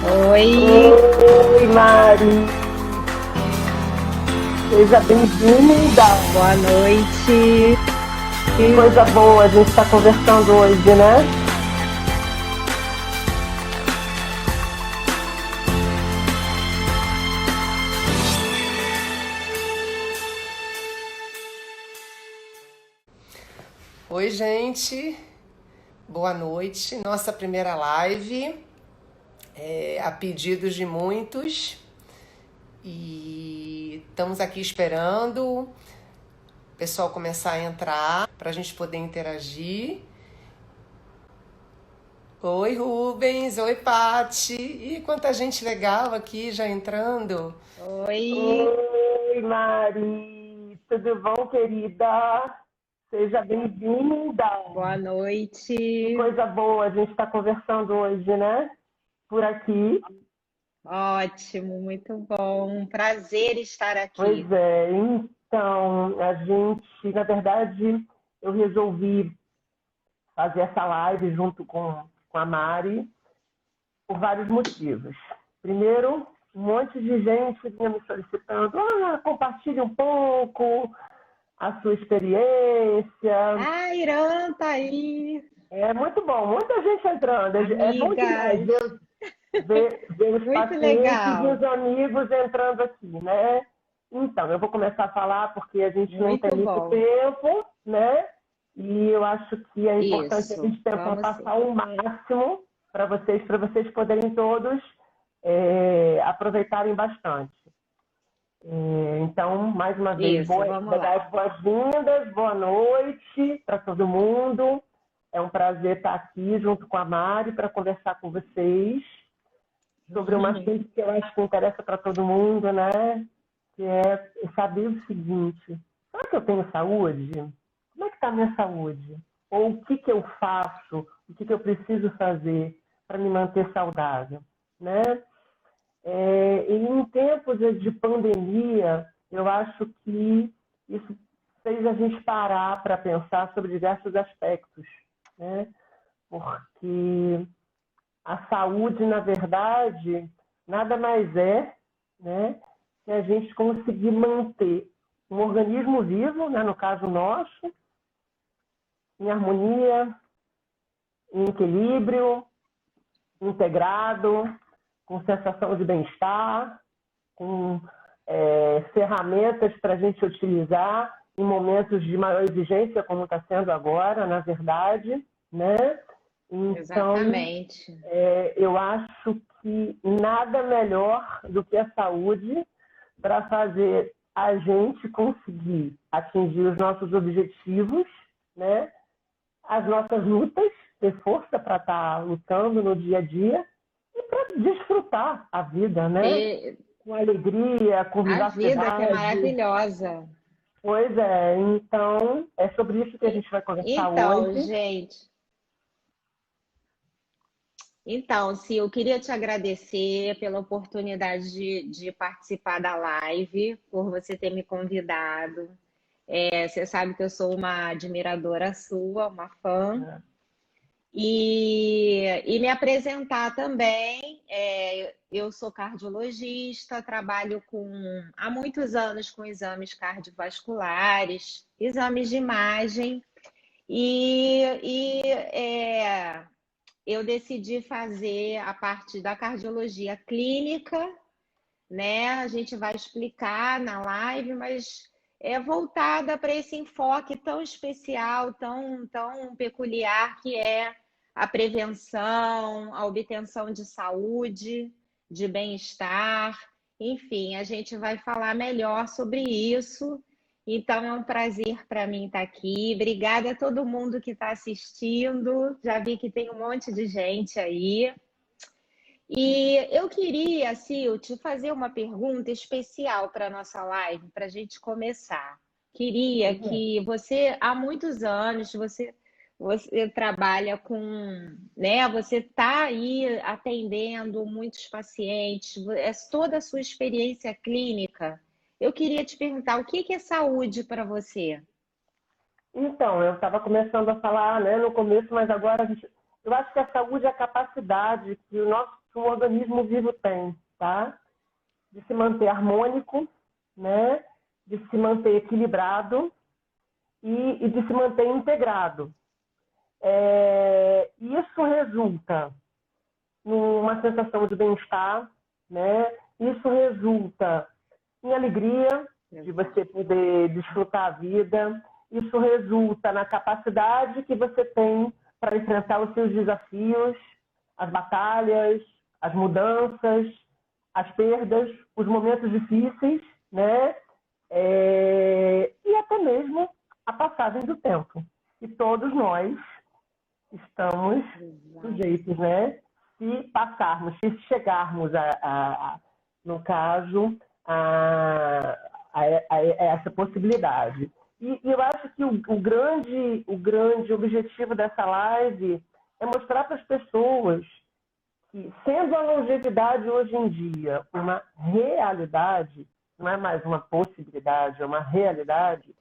Oi, Oi, Mari, seja bem-vinda. boa noite. Que coisa boa a gente está conversando hoje, né? Oi, gente. Boa noite. Nossa primeira live, a pedidos de muitos. E estamos aqui esperando o pessoal começar a entrar para a gente poder interagir. Oi, Rubens. Oi, Pati. E quanta gente legal aqui já entrando. Oi, Oi, Mari, tudo bom, querida? Seja bem-vinda. boa Que noite. coisa boa a gente está conversando hoje, né? Por aqui. Ótimo, muito bom. Prazer estar Pois aqui. é, então, na verdade, eu resolvi fazer essa live junto com a Mari, por vários motivos. Primeiro, um monte de gente vinha me solicitando, compartilhe um pouco a sua experiência. Ah, Irã tá aí, É muito bom, muita gente entrando. É bom demais amigas. ver os Muito pacientes e legal, os amigos entrando aqui, né? Então, eu vou começar a falar porque a gente não tem muito muito bom. tempo, né? E eu acho que é importante a Isso, gente tentar vamos passar sim. o máximo para vocês poderem todos aproveitarem bastante. Então, mais uma vez, Isso, vou vamos dar lá. as boas-vindas, boa noite para todo mundo. É um prazer estar aqui junto com a Mari para conversar com vocês sobre um assunto que eu acho que interessa para todo mundo, né? Que é saber o seguinte: será que eu tenho saúde? Como é que está a minha saúde? Ou o que eu faço? O que eu preciso fazer para me manter saudável, né? E em tempos de pandemia, eu acho que isso fez a gente parar para pensar sobre diversos aspectos, né? Porque a saúde, na verdade, nada mais é, né, que a gente conseguir manter um organismo vivo, né, no caso nosso, em harmonia, em equilíbrio, integrado, com sensação de bem-estar, com ferramentas para a gente utilizar em momentos de maior exigência, como está sendo agora, na verdade, né? Então, Exatamente. eu acho que nada melhor do que a saúde para fazer a gente conseguir atingir os nossos objetivos, né? As nossas lutas, ter força para estar lutando no dia a dia e para desfrutar a vida, né? E Com alegria, com a vida que é vivacidade. maravilhosa. Pois é, então é sobre isso que a E- gente vai conversar Então, hoje. gente. Então, Sil, eu queria te agradecer pela oportunidade de participar da live, por você ter me convidado. Você sabe que eu sou uma admiradora sua, uma fã. E me apresentar também. Eu sou cardiologista, trabalho há muitos anos com exames cardiovasculares, exames de imagem, e eu decidi fazer a parte da cardiologia clínica, né? A gente vai explicar na live, mas é voltada para esse enfoque tão especial, tão peculiar que é a prevenção, a obtenção de saúde, de bem-estar. Enfim, a gente vai falar melhor sobre isso. Então, é um prazer para mim estar aqui. Obrigada a todo mundo que está assistindo. Já vi que tem um monte de gente aí. E eu queria, Sil, te fazer uma pergunta especial para a nossa live, para a gente começar. Queria que você, há muitos anos, você trabalha com, né? Você está aí atendendo muitos pacientes, é toda a sua experiência clínica. Eu queria te perguntar, o que é saúde para você? Então, eu estava começando a falar, né, no começo, mas agora eu acho que a saúde é a capacidade que o nosso que um organismo vivo tem, tá? De se manter harmônico, né? De se manter equilibrado e de se manter integrado. Isso resulta numa sensação de bem-estar, né? Isso resulta em alegria, de você poder desfrutar a vida. Isso resulta na capacidade que você tem para enfrentar os seus desafios, as batalhas, as mudanças, as perdas, os momentos difíceis, né? E até mesmo a passagem do tempo. E todos nós estamos sujeitos, né? Se passarmos, se chegarmos no caso, a essa possibilidade. E eu acho que o grande objetivo dessa live é mostrar para as pessoas que, sendo a longevidade hoje em dia uma realidade, não é mais uma possibilidade, é uma realidade,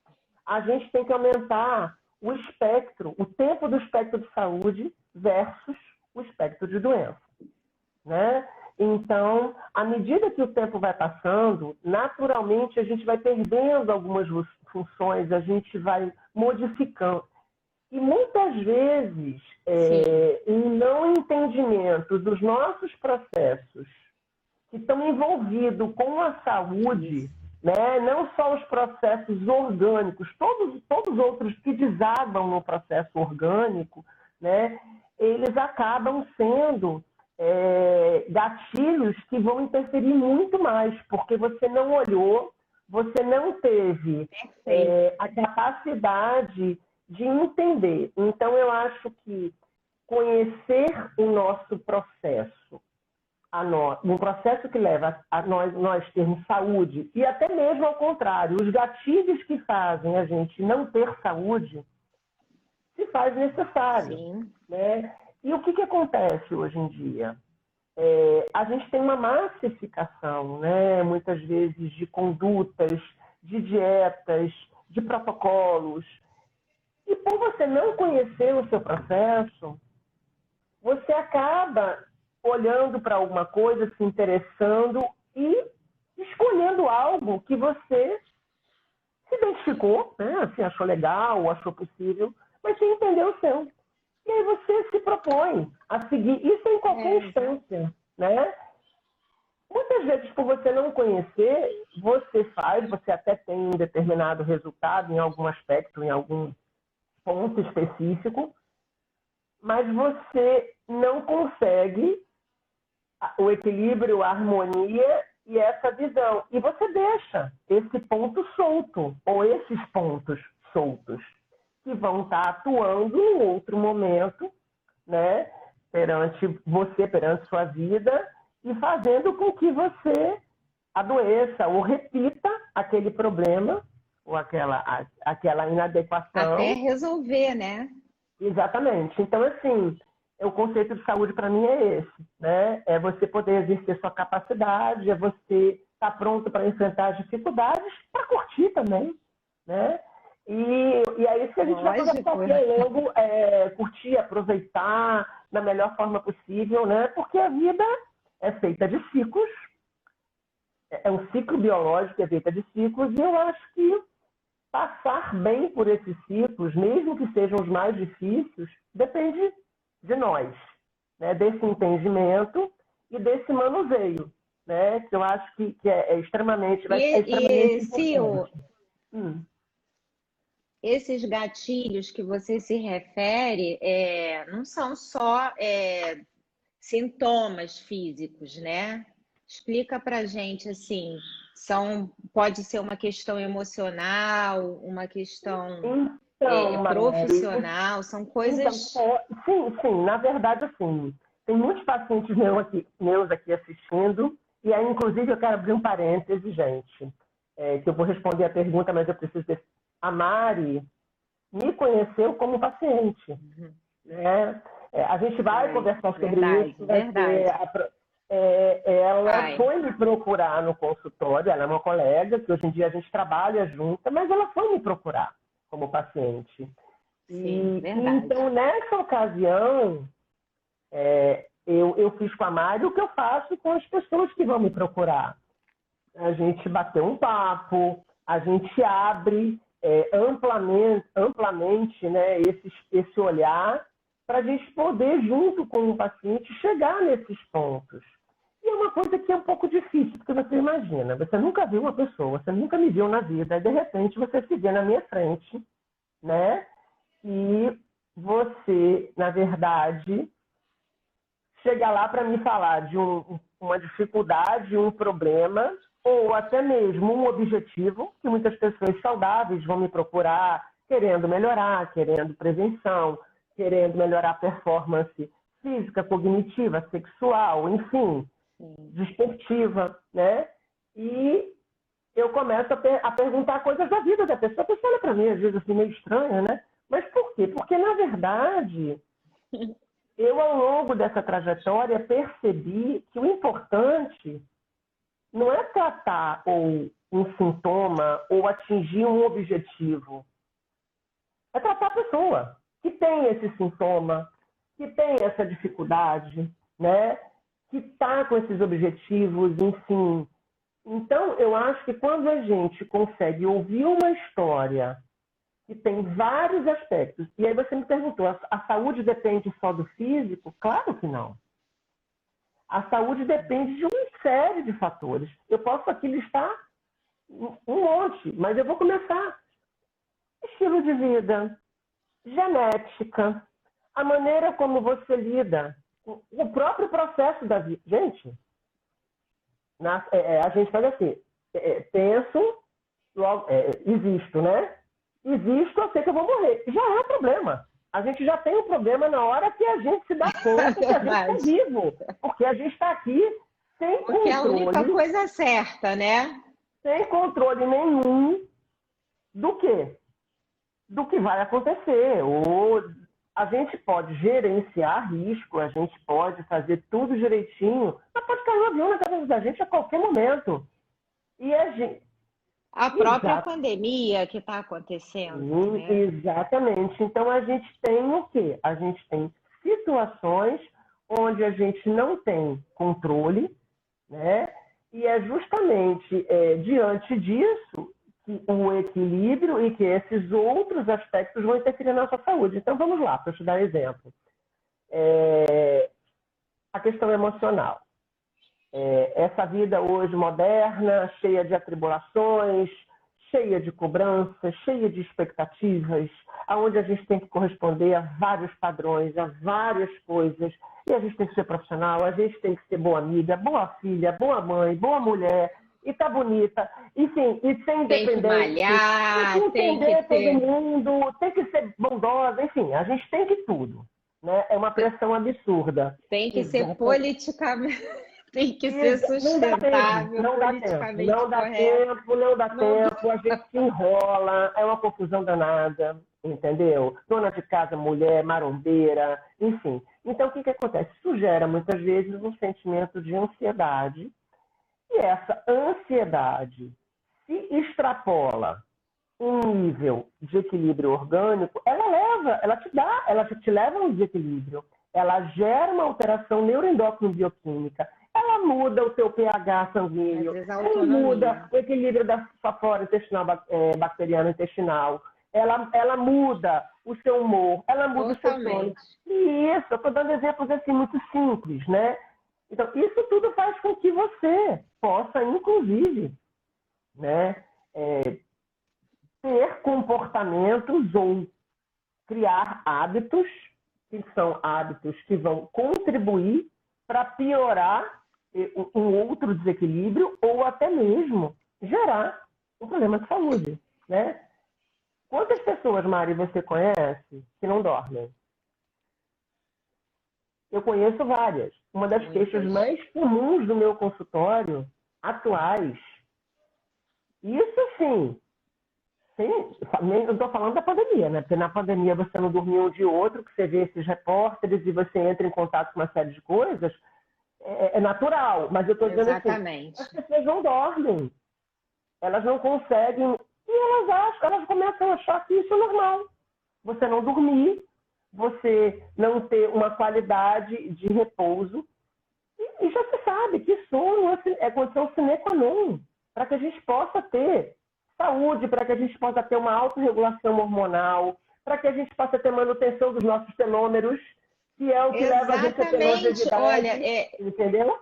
a gente tem que aumentar o espectro, o tempo do espectro de saúde versus o espectro de doença, né? Então, à medida que o tempo vai passando, naturalmente a gente vai perdendo algumas funções, a gente vai modificando. E muitas vezes, em não entendimento dos nossos processos que estão envolvidos com a saúde, né? Não só os processos orgânicos, todos os outros que desabam no processo orgânico, né? Eles acabam sendo gatilhos que vão interferir muito mais, porque você não olhou, você não teve a capacidade de entender. Então, eu acho que conhecer o nosso processo, um processo que leva a nós termos saúde, e até mesmo ao contrário, os gatilhos que fazem a gente não ter saúde, se faz necessário. Sim. Né? E o que acontece hoje em dia? A gente tem uma massificação, né? Muitas vezes, de condutas, de dietas, de protocolos. E por você não conhecer o seu processo, você acaba olhando para alguma coisa, se interessando e escolhendo algo que você se identificou, né? Assim, achou legal, achou possível, mas sem entender o seu. E aí você se propõe a seguir isso em qualquer instância, né? Muitas vezes, por você não conhecer, você até tem um determinado resultado em algum aspecto, em algum ponto específico, mas você não consegue o equilíbrio, a harmonia e essa visão. E você deixa esse ponto solto, ou esses pontos soltos, que vão estar atuando em outro momento, né, perante você, perante sua vida, e fazendo com que você adoeça ou repita aquele problema ou aquela inadequação. Até resolver, né? Exatamente. Então, assim, o conceito de saúde para mim é esse, né? É você poder exercer sua capacidade, é você estar pronto para enfrentar as dificuldades, para curtir também, né? E é isso que a gente vai conversar aqui ao longo, curtir, aproveitar da melhor forma possível, né? Porque a vida é feita de ciclos, é um ciclo biológico, é feita de ciclos, e eu acho que passar bem por esses ciclos, mesmo que sejam os mais difíceis, depende de nós, né? Desse entendimento e desse manuseio, né? Que eu acho que é extremamente, extremamente importante. Esses gatilhos que você se refere não são só sintomas físicos, né? Explica pra gente assim, pode ser uma questão emocional, uma questão profissional, são coisas... Sim, na verdade, assim, tem muitos pacientes meus aqui assistindo, e aí, inclusive, eu quero abrir um parêntese, gente, que eu vou responder a pergunta, mas eu preciso ter... A Mari me conheceu como paciente, né? A gente vai conversar sobre isso. Ela foi me procurar no consultório, ela é uma colega, que hoje em dia a gente trabalha junta, mas ela foi me procurar como paciente. Sim, verdade. Então, nessa ocasião, eu fiz com a Mari o que eu faço com as pessoas que vão me procurar. A gente bateu um papo, a gente abre amplamente, né, esse olhar para a gente poder, junto com o paciente, chegar nesses pontos. E é uma coisa que é um pouco difícil, porque você imagina, você nunca viu uma pessoa, você nunca me viu na vida, e de repente você se vê na minha frente, né? E você, na verdade, chega lá para me falar de uma dificuldade, um problema, ou até mesmo um objetivo, que muitas pessoas saudáveis vão me procurar querendo melhorar, querendo prevenção, querendo melhorar a performance física, cognitiva, sexual, enfim, desportiva, né? E eu começo a perguntar coisas da vida da pessoa. A pessoa olha para mim, às vezes, assim, meio estranha, né? Mas por quê? Porque, na verdade, eu, ao longo dessa trajetória, percebi que o importante não é tratar um sintoma ou atingir um objetivo. É tratar a pessoa que tem esse sintoma, que tem essa dificuldade, né? Que está com esses objetivos, enfim. Então, eu acho que quando a gente consegue ouvir uma história que tem vários aspectos, e aí você me perguntou, a saúde depende só do físico? Claro que não. A saúde depende de uma série de fatores. Eu posso aqui listar um monte, mas eu vou começar. Estilo de vida, genética, a maneira como você lida, o próprio processo da vida. Gente, a gente faz assim, penso, logo, existo, né? Existo, eu sei que eu vou morrer. Já é um problema. A gente já tem um problema na hora que a gente se dá conta que a gente está vivo. Porque a gente está aqui sem controle. Porque é a única coisa certa, né? Sem controle nenhum do quê? Do que vai acontecer. Ou a gente pode gerenciar risco, a gente pode fazer tudo direitinho, mas pode cair um avião na cabeça da gente a qualquer momento. E a gente... A própria pandemia que está acontecendo, né? Exatamente. Então, a gente tem o quê? A gente tem situações onde a gente não tem controle, né? E é justamente diante disso que o equilíbrio e que esses outros aspectos vão interferir na nossa saúde. Então, vamos lá, para eu te dar exemplo. A questão emocional. Essa vida hoje moderna, cheia de atribulações, cheia de cobranças, cheia de expectativas, onde a gente tem que corresponder a vários padrões, a várias coisas, e a gente tem que ser profissional, a gente tem que ser boa amiga, boa filha, boa mãe, boa mulher, e tá bonita, enfim, e ser independente, tem que malhar, tem que entender todo mundo, tem que ser bondosa, enfim, a gente tem que tudo, né? É uma pressão absurda. Tem que ser politicamente... Tem que ser sustentável, não dá tempo, a gente se enrola, é uma confusão danada, entendeu? Dona de casa, mulher, marombeira, enfim. Então, o que acontece? Isso gera, muitas vezes, um sentimento de ansiedade, e essa ansiedade se extrapola um nível de equilíbrio orgânico, ela te leva a um desequilíbrio, ela gera uma alteração neuroendócrino bioquímica, ela muda o seu pH sanguíneo, ela muda o equilíbrio da sua flora intestinal, bacteriana intestinal, ela muda o seu humor, ela muda o seu sono. E isso, eu estou dando exemplos assim muito simples, né? Então, isso tudo faz com que você possa, inclusive, né, ter comportamentos ou criar hábitos, que são hábitos que vão contribuir para piorar um outro desequilíbrio ou até mesmo gerar um problema de saúde, né? Quantas pessoas, Mari, você conhece que não dormem? Eu conheço várias. Uma das queixas mais comuns do meu consultório, atuais, isso sim, eu estou falando da pandemia, né? Porque na pandemia você não dormiu um de outro, que você vê esses repórteres e você entra em contato com uma série de coisas, é natural. Mas eu estou dizendo assim, as pessoas não dormem, elas não conseguem, e elas começam a achar que isso é normal. Você não dormir, você não ter uma qualidade de repouso. E já se sabe que sono é condição sine qua non para que a gente possa ter saúde, para que a gente possa ter uma autorregulação hormonal, para que a gente possa ter manutenção dos nossos telômeros, que é o que leva a gente a ter longevidade. Olha, entendeu?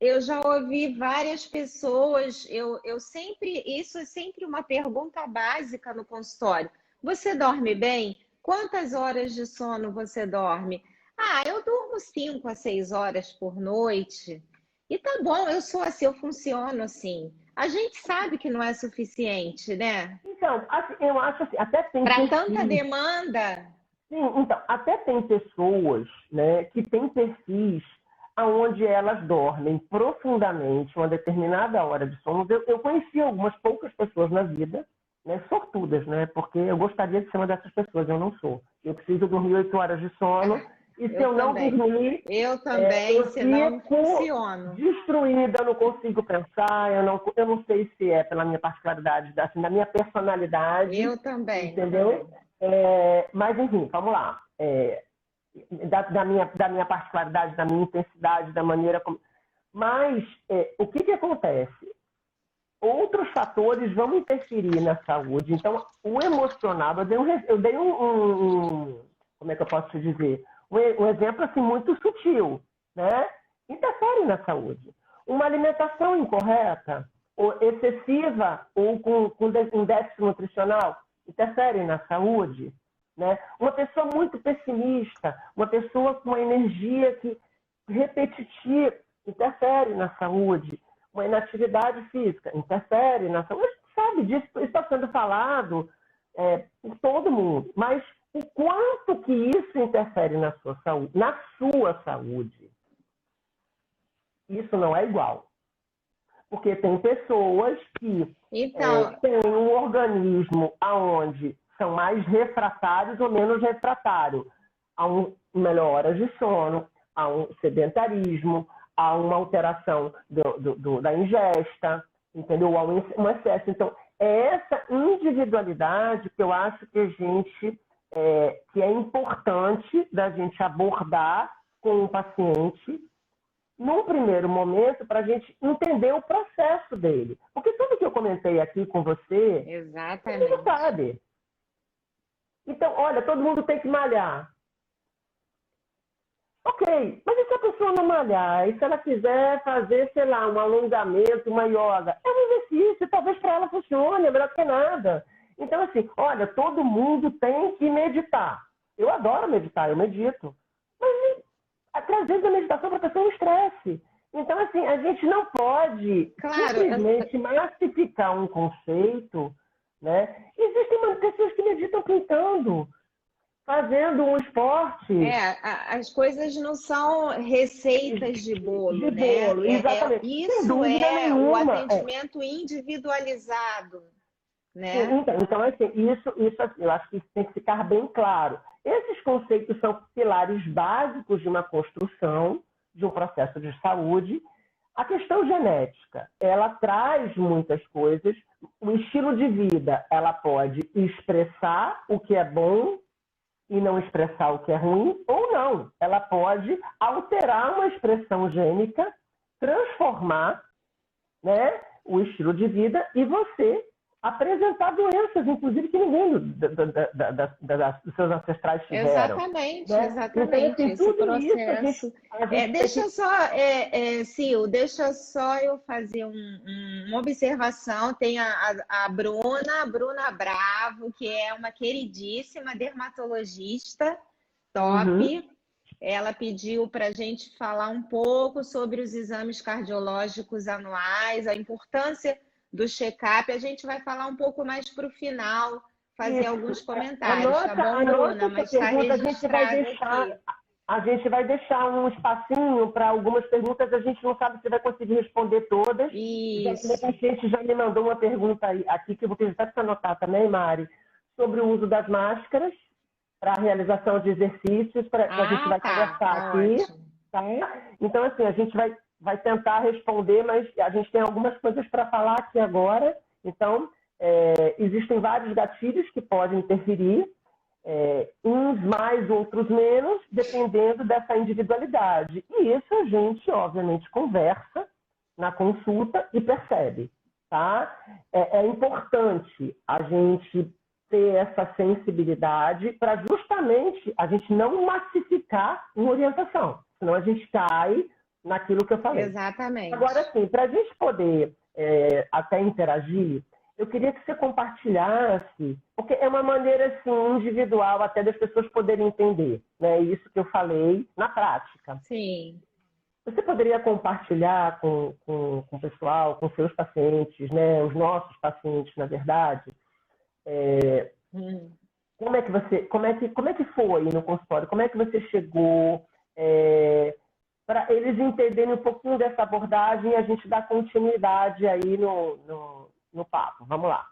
Eu já ouvi várias pessoas, eu sempre, isso é sempre uma pergunta básica no consultório. Você dorme bem? Quantas horas de sono você dorme? Ah, eu durmo 5 a 6 horas por noite. E tá bom, eu sou assim, eu funciono assim. A gente sabe que não é suficiente, né? Então, eu acho assim, até tem para tanta demanda. Sim, então, até tem pessoas, né, que têm perfis onde elas dormem profundamente uma determinada hora de sono. Eu conheci algumas poucas pessoas na vida, né, sortudas, né, porque eu gostaria de ser uma dessas pessoas, eu não sou. Eu preciso dormir 8 horas de sono, e se eu não dormir, eu também, eu senão não funciono. Destruída, eu não consigo pensar, eu não sei se é pela minha particularidade, assim, da minha personalidade. Eu também. Entendeu? Mas, enfim, vamos lá. Da minha particularidade, da minha intensidade, da maneira como... Mas, o que acontece? Outros fatores vão interferir na saúde. Então, o emocional, eu dei como é que eu posso te dizer? Um exemplo assim, muito sutil, né? Interfere na saúde. Uma alimentação incorreta, ou excessiva, ou com um déficit nutricional, interfere na saúde, né? Uma pessoa muito pessimista, uma pessoa com uma energia repetitiva, interfere na saúde. Uma inatividade física, interfere na saúde. A gente sabe disso, isso está sendo falado por todo mundo. Mas o quanto que isso interfere na sua saúde, isso não é igual. Porque tem pessoas que têm um organismo onde são mais refratários ou menos refratários a melhor horas de sono, a um sedentarismo, a uma alteração da ingesta, entendeu? A um excesso. Então, é essa individualidade que eu acho que a gente que é importante da gente abordar com o paciente num primeiro momento para a gente entender o processo dele. Porque tudo que eu comentei aqui com você, exatamente, você sabe. Então, olha, todo mundo tem que malhar. Ok, mas e se a pessoa não malhar? E se ela quiser fazer, sei lá, um alongamento, uma yoga? É um exercício, talvez para ela funcione, é melhor que nada. Então, assim, olha, todo mundo tem que meditar. Eu adoro meditar, eu medito. Mas, trazendo a meditação para a pessoa, é um estresse. Então, assim, a gente não pode simplesmente massificar um conceito, né? Existem pessoas que meditam pintando, fazendo um esporte. As coisas não são receitas de bolo, né? Exatamente. Isso o atendimento individualizado. Né? Então, assim, isso eu acho que isso tem que ficar bem claro. Esses conceitos são pilares básicos de uma construção, de um processo de saúde. A questão genética, ela traz muitas coisas. O estilo de vida, ela pode expressar o que é bom e não expressar o que é ruim, ou não. Ela pode alterar uma expressão gênica, transformar, né, o estilo de vida e você apresentar doenças, inclusive, que ninguém dos seus ancestrais tiveram. Exatamente, né? exatamente. Então, esse processo. Deixa só, Sil, deixa só eu fazer uma observação. Tem a Bruna Bravo, que é uma queridíssima dermatologista, top. Uhum. Ela pediu para a gente falar um pouco sobre os exames cardiológicos anuais, a importância do check-up. A gente vai falar um pouco mais para o final, fazer alguns comentários, tá bom, Bruna? Mas está registrado aqui. A gente vai deixar um espacinho para algumas perguntas, a gente não sabe se vai conseguir responder todas. Isso. A gente já me mandou uma pergunta aqui, que eu vou pedir até para anotar também, Mari, sobre o uso das máscaras para a realização de exercícios, que a gente vai conversar aqui. Tá? Então, assim, a gente vai tentar responder, mas a gente tem algumas coisas para falar aqui agora. Então, existem vários gatilhos que podem interferir. uns mais, outros menos, dependendo dessa individualidade. E isso a gente, obviamente, conversa na consulta e percebe, tá? É importante a gente ter essa sensibilidade para justamente a gente não massificar uma orientação, senão a gente cai naquilo que eu falei. Exatamente. Agora, sim, para a gente poder até interagir, eu queria que você compartilhasse, porque é uma maneira assim, individual até das pessoas poderem entender, né? Isso que eu falei na prática. Sim. Você poderia compartilhar com o pessoal, com seus pacientes, né? Os nossos pacientes, na verdade, como é que foi no consultório? Como é que você chegou? Para eles entenderem um pouquinho dessa abordagem e a gente dar continuidade aí no papo. Vamos lá.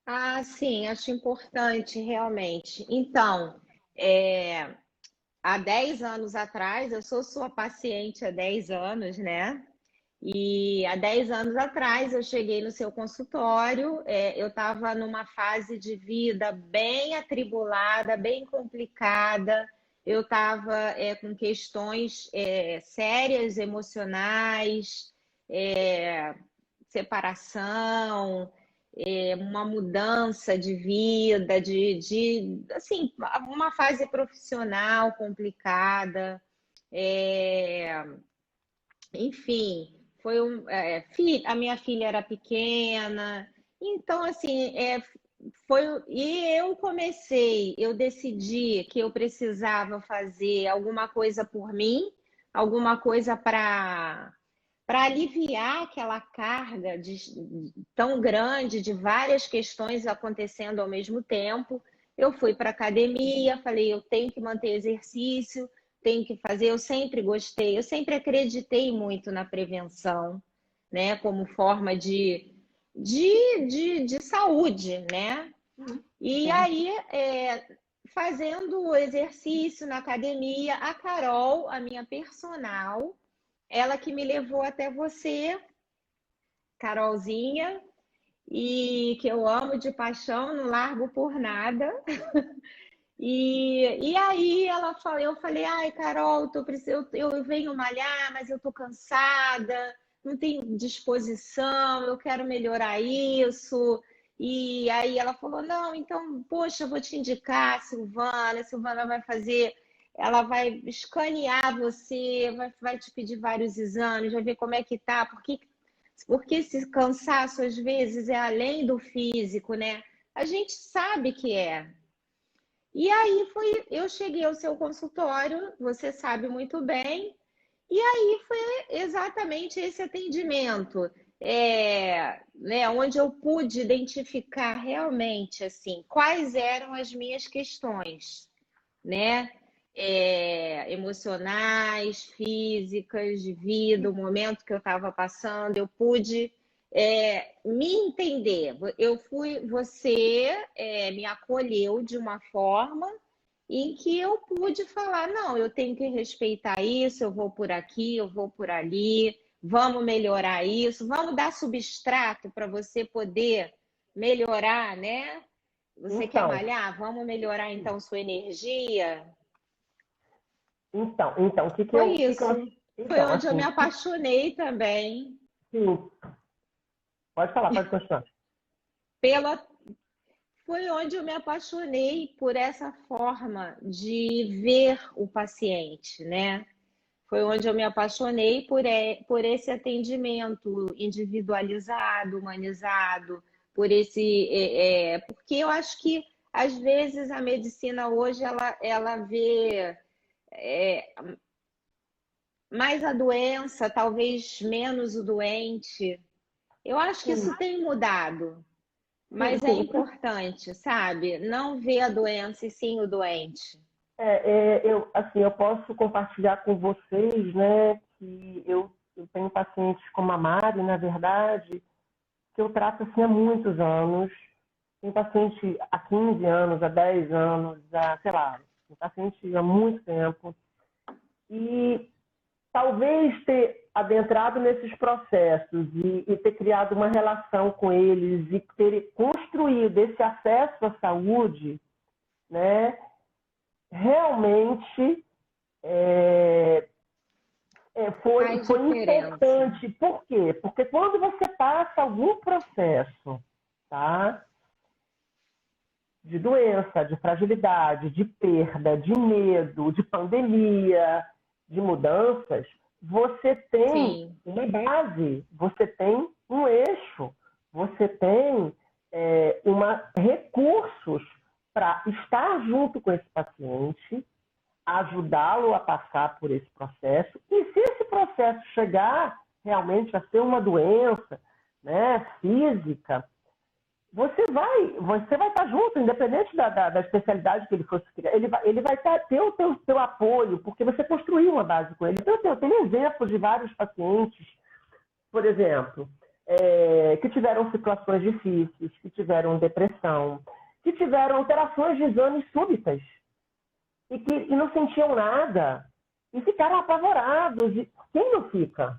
Ah, sim, acho importante, realmente. Então, há 10 anos atrás, eu sou sua paciente há 10 anos, né? E há 10 anos atrás eu cheguei no seu consultório, eu estava numa fase de vida bem atribulada, bem complicada, eu estava com questões sérias, emocionais, separação, uma mudança de vida, assim, uma fase profissional complicada, enfim, a minha filha era pequena, então assim, eu decidi que eu precisava fazer alguma coisa por mim, alguma coisa para aliviar aquela carga tão grande de várias questões acontecendo ao mesmo tempo. Eu fui para a academia, falei, eu tenho que manter exercício, tenho que fazer. Eu sempre gostei, eu sempre acreditei muito na prevenção, né, como forma de saúde, né? E aí, fazendo exercício na academia, a Carol, a minha personal, ela que me levou até você, Carolzinha, e que eu amo de paixão, não largo por nada. E aí eu falei, ai, Carol, eu venho malhar, mas eu tô cansada, não tenho disposição, eu quero melhorar isso. E aí ela falou, não, então, poxa, eu vou te indicar a Silvana ela vai escanear você, vai te pedir vários exames, vai ver como é que tá, porque esse cansaço às vezes é além do físico, né? A gente sabe que é. E aí eu cheguei ao seu consultório, você sabe muito bem, e aí foi exatamente esse atendimento, né, onde eu pude identificar realmente assim quais eram as minhas questões, né? Emocionais, físicas, de vida, o momento que eu estava passando, eu pude me entender. Você me acolheu de uma forma em que eu pude falar, não, eu tenho que respeitar isso, eu vou por aqui, eu vou por ali, vamos melhorar isso, vamos dar substrato para você poder melhorar, né? Você quer malhar? Vamos melhorar então sua energia? Então, o que Foi eu... isso. Foi Então, onde eu assim, me apaixonei também sim. Pode falar, pode continuar. pela foi onde eu me apaixonei por essa forma de ver o paciente, né? Foi onde eu me apaixonei por esse atendimento individualizado, humanizado, porque eu acho que às vezes a medicina hoje ela vê mais a doença, talvez menos o doente. Eu acho que isso tem mudado. Mas é Sim. importante, sabe? Não ver a doença e sim o doente. Eu posso compartilhar com vocês, né, que eu tenho pacientes como a Mari, na verdade, que eu trato assim há muitos anos. Tem paciente há 15 anos, há 10 anos, sei lá, tem paciente há muito tempo. E talvez ter adentrado nesses processos e ter criado uma relação com eles e ter construído esse acesso à saúde né, realmente foi importante. Por quê? Porque quando você passa algum processo, tá, de doença, de fragilidade, de perda, de medo, de pandemia, de mudanças, você tem uma base, você tem um eixo, você tem recursos para estar junto com esse paciente, ajudá-lo a passar por esse processo. E se esse processo chegar realmente a ser uma doença, né, física, você vai estar junto, independente da especialidade que ele fosse criar. Ele vai ter o teu apoio, porque você construiu uma base com ele. Então, eu tenho exemplos de vários pacientes, por exemplo, que tiveram situações difíceis, que tiveram depressão, que tiveram alterações de exames súbitas e que não sentiam nada e ficaram apavorados. E quem não fica?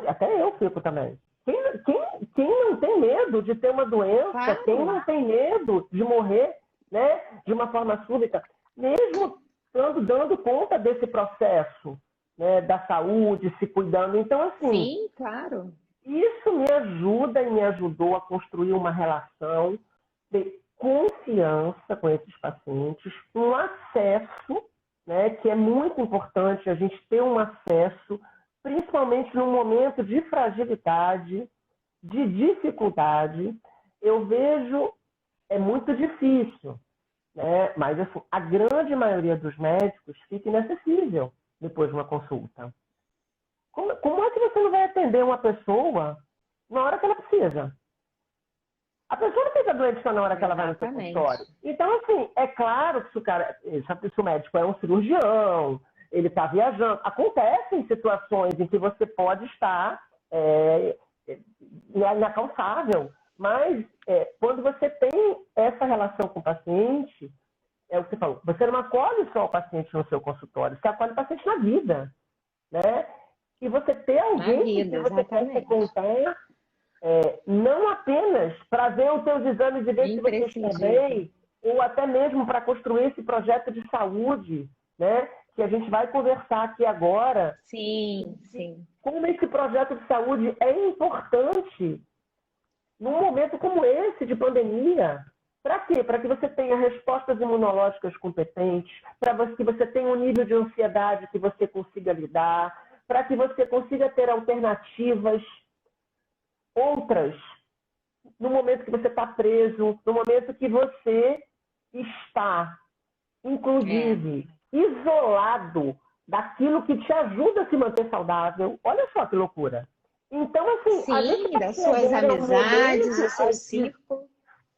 Até eu fico também. Quem não tem medo de ter uma doença, claro. Quem não tem medo de morrer, né, de uma forma súbita, mesmo dando conta desse processo, né, da saúde, se cuidando. Então, assim, sim, claro. Isso me ajuda e me ajudou a construir uma relação de confiança com esses pacientes, um acesso, né, que é muito importante a gente ter um acesso, principalmente num momento de fragilidade, de dificuldade. Eu vejo, é muito difícil, né? Mas assim, a grande maioria dos médicos fica inacessível depois de uma consulta. Como é que você não vai atender uma pessoa na hora que ela precisa? A pessoa não fica doente só na hora que ela vai no seu consultório. Então, assim, é claro que se o médico é um cirurgião, ele está viajando. Acontecem situações em que você pode estar inalcançável, mas quando você tem essa relação com o paciente, é o que você falou, você não acolhe só o paciente no seu consultório, você acolhe o paciente na vida, né? E você ter alguém que você possa contar, não apenas para ver os seus exames e ver se você está bem, ou até mesmo para construir esse projeto de saúde, né? Que a gente vai conversar aqui agora. Sim, sim. Como esse projeto de saúde é importante num momento como esse de pandemia. Para quê? Para que você tenha respostas imunológicas competentes, para que você tenha um nível de ansiedade que você consiga lidar, para que você consiga ter alternativas outras no momento que você está preso, no momento que você está, inclusive, isolado daquilo que te ajuda a se manter saudável. Olha só que loucura. Então, assim, sim, a gente das suas amizades, o seu círculo.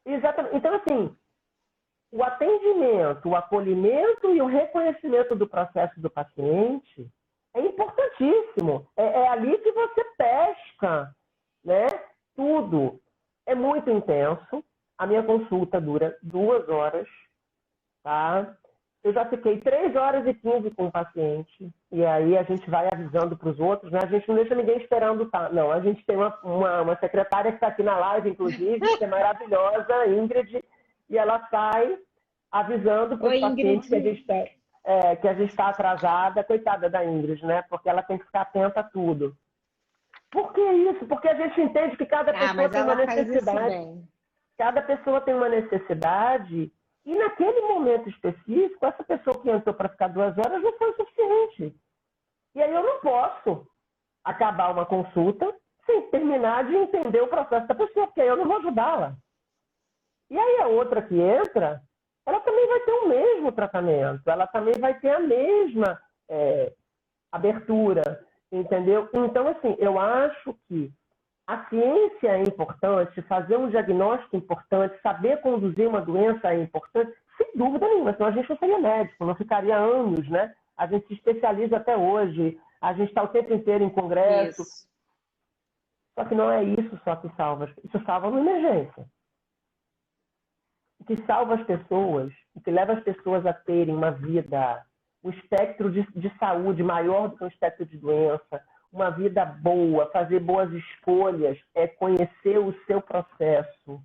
Exatamente. Então, assim, o atendimento, o acolhimento e o reconhecimento do processo do paciente é importantíssimo. É ali que você pesca, né? Tudo. É muito intenso. A minha consulta dura 2 horas, tá? Eu já fiquei 3 horas e 15 com o paciente. E aí a gente vai avisando para os outros, né? A gente não deixa ninguém esperando, tá? Não, a gente tem uma secretária que está aqui na live, inclusive, que é maravilhosa, a Ingrid, e ela sai avisando para os pacientes que a gente está atrasada. Coitada da Ingrid, né? Porque ela tem que ficar atenta a tudo. Por que isso? Porque a gente entende que cada pessoa tem uma necessidade. Cada pessoa tem uma necessidade. E naquele momento específico, essa pessoa que entrou para ficar 2 horas não foi o suficiente. E aí eu não posso acabar uma consulta sem terminar de entender o processo da pessoa, porque aí eu não vou ajudá-la. E aí a outra que entra, ela também vai ter o mesmo tratamento, ela também vai ter a mesma abertura, entendeu? Então, assim, eu acho que a ciência é importante, fazer um diagnóstico é importante, saber conduzir uma doença é importante, sem dúvida nenhuma, senão a gente não seria médico, não ficaria anos, né? A gente se especializa até hoje, a gente está o tempo inteiro em congresso. Isso. Só que não é isso só que salva, isso salva uma emergência. O que salva as pessoas, o que leva as pessoas a terem uma vida, um espectro de saúde maior do que um espectro de doença, uma vida boa, fazer boas escolhas, é conhecer o seu processo,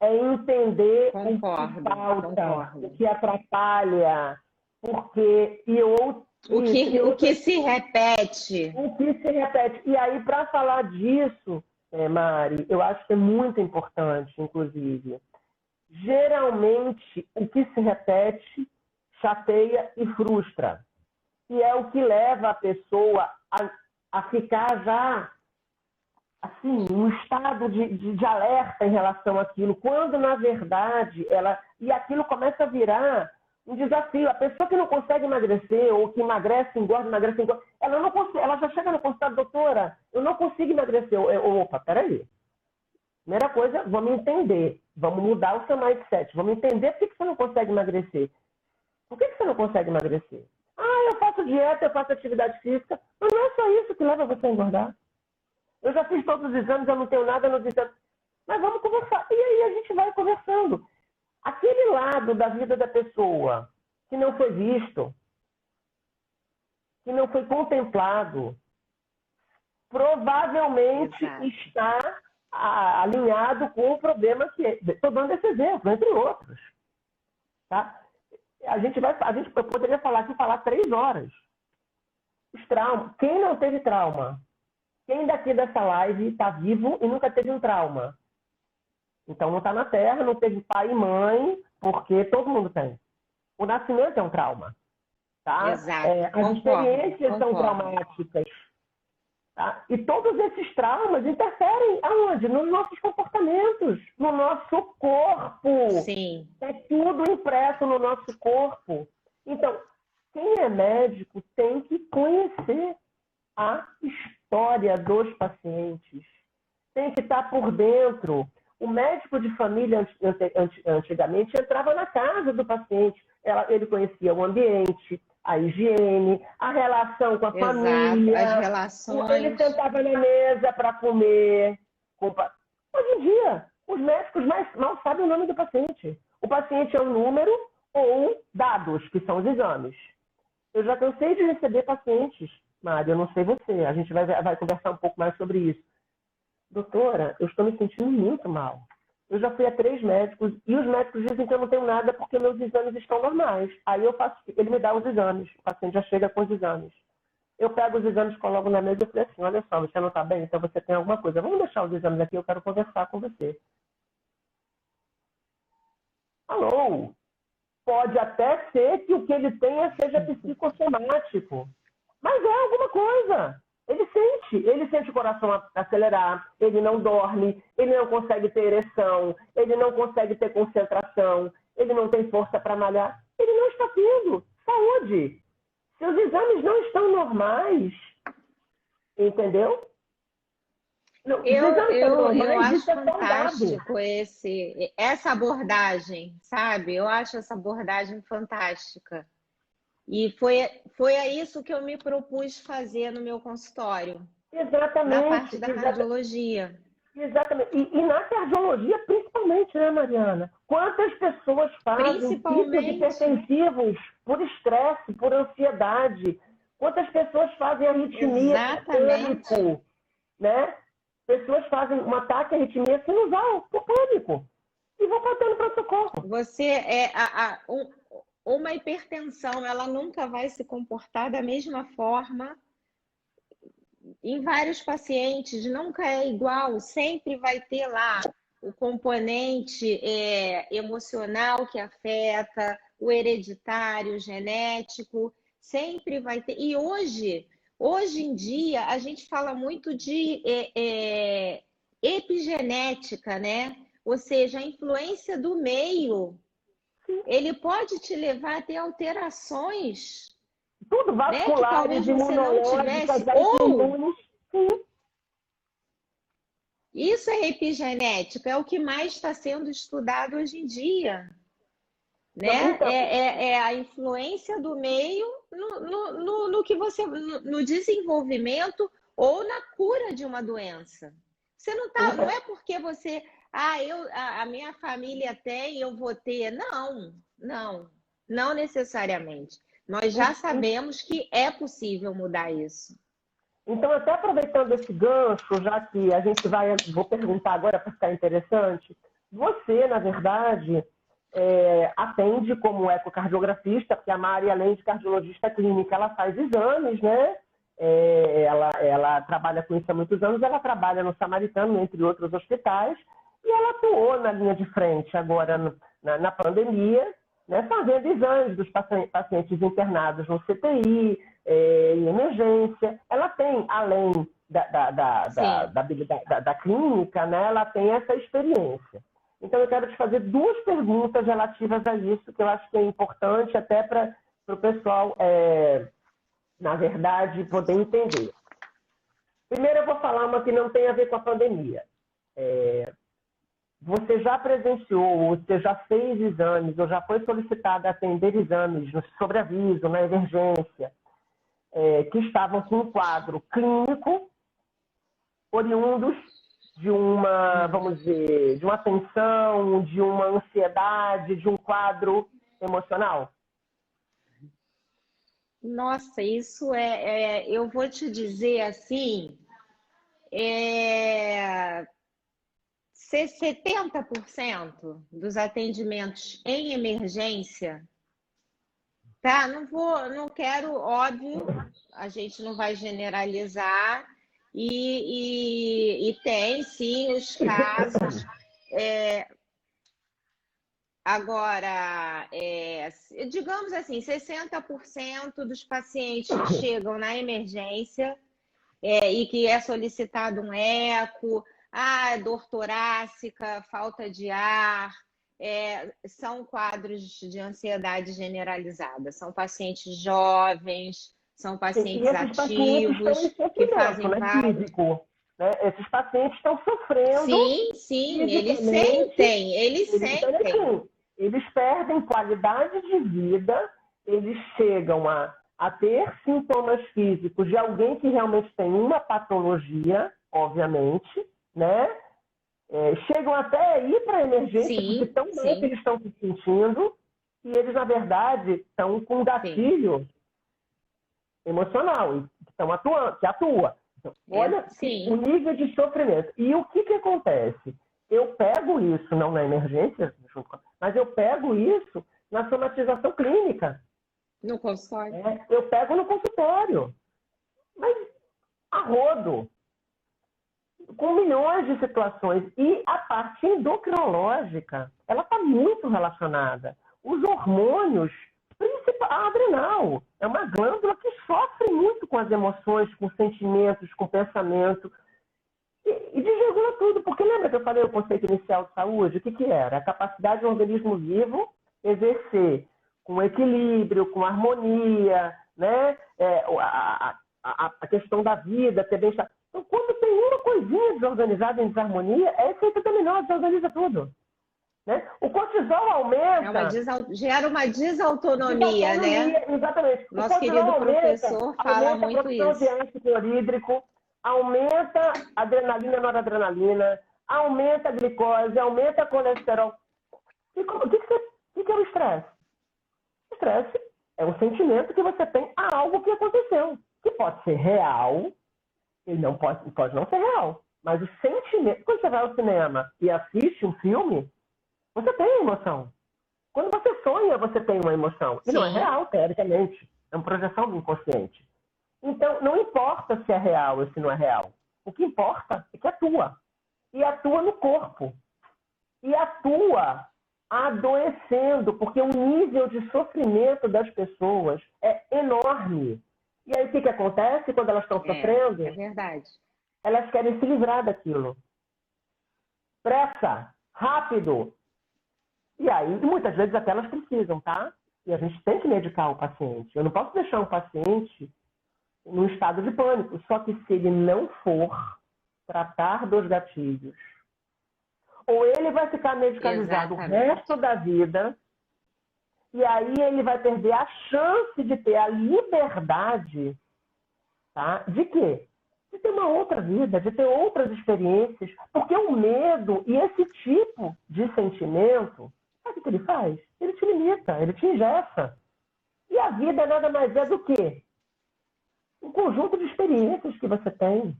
é entender o que Concordo, falta, concordo. o que atrapalha, porque O que se repete. o que se repete. E aí, para falar disso, Mari, eu acho que é muito importante, inclusive. Geralmente, o que se repete chateia e frustra. E é o que leva a pessoa a ficar já assim, um estado de alerta em relação àquilo, quando na verdade e aquilo começa a virar um desafio. A pessoa que não consegue emagrecer, ou que emagrece, engorda, ela não consegue, ela já chega no consultório, doutora, eu não consigo emagrecer. Opa, peraí. Primeira coisa, vamos entender, vamos mudar o seu mindset, vamos entender por que você não consegue emagrecer. Por que você não consegue emagrecer? Eu faço dieta, eu faço atividade física, mas não é só isso que leva você a engordar. Eu já fiz todos os exames, eu não tenho nada nos exames. Mas vamos conversar. E aí a gente vai conversando. Aquele lado da vida da pessoa que não foi visto, que não foi contemplado, provavelmente está alinhado com o problema que é. Estou dando esse exemplo, entre outros. Tá? Eu poderia falar 3 horas. Os traumas. Quem não teve trauma? Quem daqui dessa live está vivo e nunca teve um trauma? Então não está na Terra, não teve pai e mãe, porque todo mundo tem. O nascimento é um trauma. Tá? Exato. As experiências são traumáticas. Tá? E todos esses traumas interferem aonde? Nos nossos comportamentos, no nosso corpo. Sim. É tudo impresso no nosso corpo. Então, quem é médico tem que conhecer a história dos pacientes. Tem que estar por dentro. O médico de família, antigamente, entrava na casa do paciente. Ele conhecia o ambiente, a higiene, a relação com a família. As relações. Ele sentava na mesa para comer. Hoje em dia, os médicos mal sabem o nome do paciente. O paciente é um número ou dados, que são os exames. Eu já cansei de receber pacientes, Mari, eu não sei você, a gente vai conversar um pouco mais sobre isso. Doutora, eu estou me sentindo muito mal. Eu já fui a 3 médicos e os médicos dizem que eu não tenho nada porque meus exames estão normais. Aí ele me dá os exames, o paciente já chega com os exames. Eu pego os exames, coloco na mesa e falei assim, olha só, você não está bem? Então você tem alguma coisa. Vamos deixar os exames aqui, eu quero conversar com você. Alô? Pode até ser que o que ele tenha seja psicossomático. Mas é alguma coisa. Ele sente o coração acelerar, ele não dorme, ele não consegue ter ereção, ele não consegue ter concentração, ele não tem força para malhar. Ele não está tendo saúde. Seus exames não estão normais. Entendeu? Eu acho fantástico essa abordagem, sabe? Eu acho essa abordagem fantástica. E foi a isso que eu me propus fazer no meu consultório. Exatamente. Na parte da cardiologia. Exatamente. E na cardiologia, principalmente, né, Mariana? Quantas pessoas fazem picos hipertensivos por estresse, por ansiedade? Quantas pessoas fazem arritmia por pânico, né? Pessoas fazem um ataque à arritmia sinusal por pânico e vão faltando para o socorro. Uma hipertensão, ela nunca vai se comportar da mesma forma em vários pacientes, nunca é igual, sempre vai ter lá o componente emocional que afeta, o hereditário, o genético, sempre vai ter. E hoje em dia, a gente fala muito de epigenética, né? Ou seja, a influência do meio. Ele pode te levar a ter alterações. Tudo vasculares, né, que talvez você não tivesse. Isso é epigenética, é o que mais está sendo estudado hoje em dia. Né? É a influência do meio no que você, no desenvolvimento ou na cura de uma doença. Você não tá, não é porque você, a minha família tem, eu vou ter. Não necessariamente. Nós já sabemos que é possível mudar isso. Então, até aproveitando esse gancho, já que a gente vou perguntar agora para ficar interessante, Você, na verdade, atende como ecocardiografista, porque a Mari, além de cardiologista clínica, ela faz exames, né? Ela trabalha com isso há muitos anos, ela trabalha no Samaritano, entre outros hospitais, e ela atuou na linha de frente agora na pandemia, né, fazendo exames dos pacientes internados no CTI, em emergência. Ela tem, além da clínica, né, ela tem essa experiência. Então, eu quero te fazer duas perguntas relativas a isso, que eu acho que é importante até para o pessoal, na verdade, poder entender. Primeiro, eu vou falar uma que não tem a ver com a pandemia. Você já presenciou, você já fez exames, ou já foi solicitado a atender exames no sobreaviso, na emergência, que estavam com um quadro clínico, oriundos de uma, vamos dizer, de uma tensão, de uma ansiedade, de um quadro emocional? Nossa, isso eu vou te dizer assim, 70% dos atendimentos em emergência, tá? Não quero, óbvio, a gente não vai generalizar, e tem sim os casos. Agora, digamos assim, 60% dos pacientes que chegam na emergência e que é solicitado um eco, dor torácica, falta de ar, são quadros de ansiedade generalizada. São pacientes jovens, são pacientes ativos, que fazem físico, né? Esses pacientes estão sofrendo. Sim, eles sentem. Eles perdem qualidade de vida, eles chegam a ter sintomas físicos de alguém que realmente tem uma patologia, obviamente, né? Chegam até a ir para a emergência, porque tão bem que eles estão se sentindo, e eles, na verdade, estão com um gatilho emocional, que atua. Então, olha o nível de sofrimento. E o que acontece? Eu pego isso, não na emergência, mas eu pego isso na somatização clínica. No consultório? Eu pego no consultório. Mas a rodo, com milhões de situações. E a parte endocrinológica, ela está muito relacionada. Os hormônios, a adrenal, é uma glândula que sofre muito com as emoções, com sentimentos, com pensamento. E desregula tudo, porque lembra que eu falei o conceito inicial de saúde? O que era? A capacidade do organismo vivo exercer com equilíbrio, com harmonia, né? A questão da vida, ter bem-estar. Então, quando tem uma coisinha desorganizada em desarmonia, é efeito dominó, desorganiza tudo. Né? O cortisol aumenta. Gera uma desautonomia, né? Exatamente. Nosso querido professor fala muito isso. Aumenta a produção de ácido clorídrico, aumenta a adrenalina, noradrenalina, aumenta a glicose, aumenta a colesterol. E o que é o estresse? O estresse é um sentimento que você tem a algo que aconteceu, que pode ser real, e não pode não ser real. Mas o sentimento, quando você vai ao cinema e assiste um filme, você tem emoção. Quando você sonha, você tem uma emoção. E não é real, teoricamente. É uma projeção do inconsciente. Então, não importa se é real ou se não é real. O que importa é que atua. E atua no corpo. E atua adoecendo, porque o nível de sofrimento das pessoas é enorme. E aí, o que acontece quando elas estão sofrendo? É verdade. Elas querem se livrar daquilo. Pressa, rápido. E aí, muitas vezes até elas precisam, tá? E a gente tem que medicar o paciente. Eu não posso deixar um paciente num estado de pânico. Só que se ele não for tratar dos gatilhos, ou ele vai ficar medicalizado o resto da vida, e aí ele vai perder a chance de ter a liberdade, tá? De quê? De ter uma outra vida, de ter outras experiências. Porque o medo e esse tipo de sentimento, sabe o que ele faz? Ele te limita, ele te engessa. E a vida nada mais é do que um conjunto de experiências que você tem.